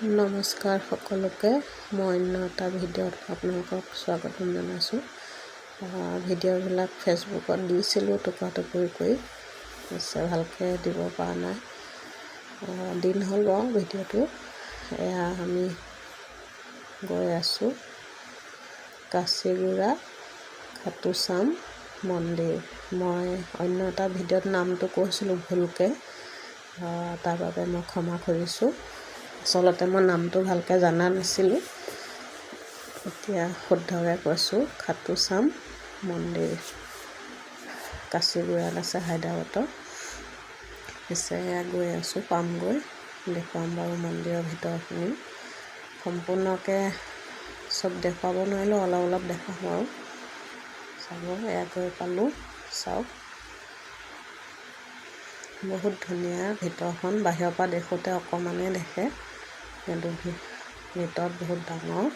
নমস্কাৰ সকলোকে মই অন্য এটা ভিডিঅ'ত আপোনালোকক স্বাগতম জনাইছোঁ। ভিডিঅ'বিলাক ফেচবুকত দিছিলোঁ টুকুৰা কৰি ভালকৈ দিব পৰা নাই। দিন হ'ল বাৰু ভিডিঅ'টো। এয়া আমি গৈ আছোঁ কাচিগুড়া খাটুশ্যাম মন্দিৰ। মই অন্য এটা ভিডিঅ'ত নামটো কৈছিলোঁ ভুলকৈ, তাৰ বাবে মই ক্ষমা কৰিছোঁ। আচলতে মই নামটো ভালকৈ জানা নাছিলোঁ, এতিয়া শুদ্ধকৈ কৈছোঁ। খাটুশ্যাম মন্দিৰ কাচিগুড়াত আছে, হায়দৰাবাদত। পিছে গৈ আছোঁ, পামগৈ, দেখুৱাম বাৰু মন্দিৰৰ ভিতৰখিনি। সম্পূৰ্ণকৈ চব দেখুৱাব নোৱাৰিলোঁ, অলপ অলপ দেখাম আৰু। চাব, এয়া গৈ পালোঁ, চাওক। বহুত ধুনীয়া ভিতৰখন। বাহিৰৰ পৰা দেখোঁতে অকণমানেই দেখে, কিন্তু ভিতৰত বহুত ডাঙৰ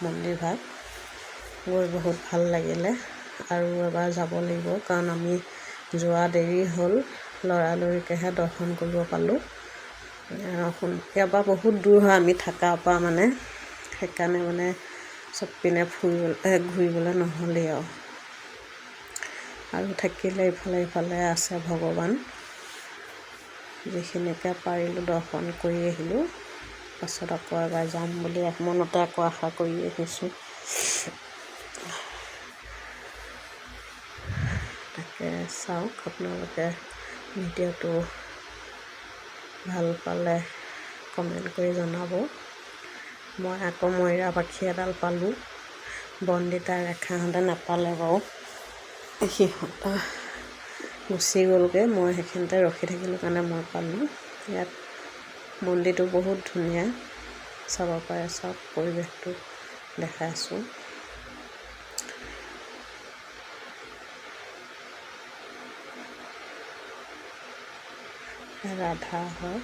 মন্দিৰভাগ। গৈ বহুত ভাল লাগিলে, আৰু এবাৰ যাব লাগিব, কাৰণ আমি যোৱা দেৰি হ'ল। লৰালৰিকৈহে দৰ্শন কৰিব পালোঁ। ইয়াৰ পৰা বহুত দূৰ হয় আমি থকাৰ পৰা, সেইকাৰণে চব পিনে ঘূৰিবলৈ নহ'লেই আৰু থাকিলে ইফালে আছে ভগৱান। যিখিনিকে পাৰিলোঁ দৰ্শন কৰি আহিলোঁ। পাছত আকৌ এবাৰ যাম বুলি মনতে আকৌ আশা কৰি আহিছোঁ। তাকে চাওক, আপোনালোকে ভিডিঅ'টো ভাল পালে কমেণ্ট কৰি জনাব। মই আকৌ ময়ৰা পাখি এডাল পালোঁ। বন্দিতা ৰেখাহঁতে নাপালে বাৰু, সিহঁত গুচি গ'লগৈ। মই সেইখিনিতে ৰখি থাকিলোঁ কাৰণে মই পালোঁ। ইয়াত মন্দিৰটো বহুত ধুনীয়া, চাব পাৰে। চাওক, পৰিৱেশটো দেখাইছোঁ। ৰাধা হয়,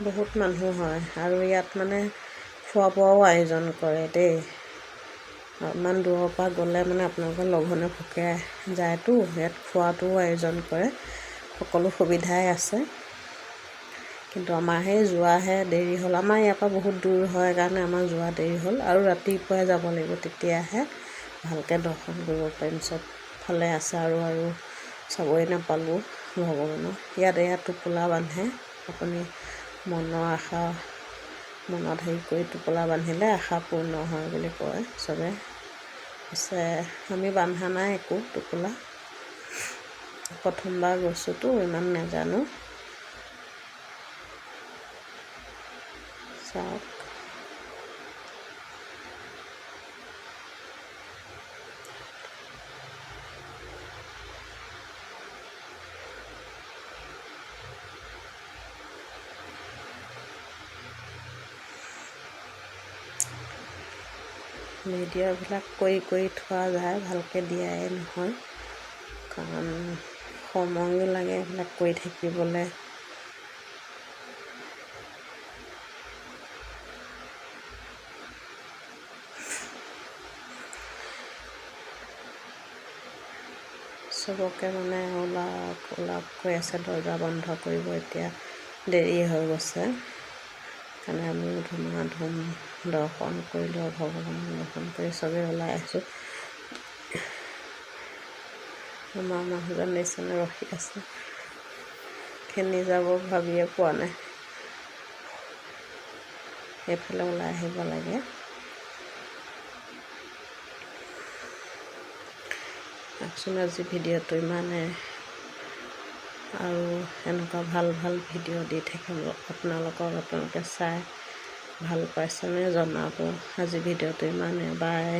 বহুত মানুহ হয়, আৰু ইয়াত খোৱা বোৱাও আয়োজন কৰে দেই। ইমান দূৰৰ পৰা গ'লে আপোনালোকে লঘোণে ভোকে যায়তো, ইয়াত খোৱাটোও আয়োজন কৰে। সকলো সুবিধাই আছে, কিন্তু আমাৰহে যোৱাহে দেৰি হ'ল। আমাৰ ইয়াৰ পৰা বহুত দূৰ হয় কাৰণে আমাৰ যোৱা দেৰি হ'ল, আৰু ৰাতিপুৱাই যাব লাগিব, তেতিয়াহে ভালকৈ দৰ্শন কৰিব পাৰিম। চব ফালে আছে, আৰু চাবই নাপালোঁ ভগৱানক। ইয়াত টোপোলা বান্ধে। আপুনি মনৰ আশা মনত হেৰি কৰি টোপোলা বান্ধিলে আশা পূৰ্ণ হয় বুলি কয় চবে। পিছে আমি বন্ধা নাই একো টোপোলা। প্ৰথমবাৰ গৈছোঁতো, ইমান নাজানো। চাওক, ভিডিঅ'বিলাক কৰি থোৱা যায়, ভালকৈ দিয়াই নহয়, কাৰণ সময়ো লাগে এইবিলাক কৰি থাকিবলৈ। চবকে ওলাওক কৈ আছে, দৰ্জা বন্ধ কৰিব, এতিয়া দেৰি হৈ গৈছে। সেইকাৰণে আমিও ধুমাধুম দৰ্শন কৰিলোঁ, ভগৱানক দৰ্শন কৰি চবেই ওলাই আহিছোঁ। আমাৰ মানুহজন নিচিনা ৰখি আছে, খেনি যাব ভাবিয়ে পোৱা নাই। এইফালে ওলাই আহিব লাগে। চাওকচোন, আজি ভিডিঅ'টো ইমানে, আৰু এনেকুৱা ভাল ভিডিঅ' দি থাকিব আপোনালোকে চাই ভাল পাইছেনে জনাব। আজি ভিডিঅ'টো ইমানে, বাই।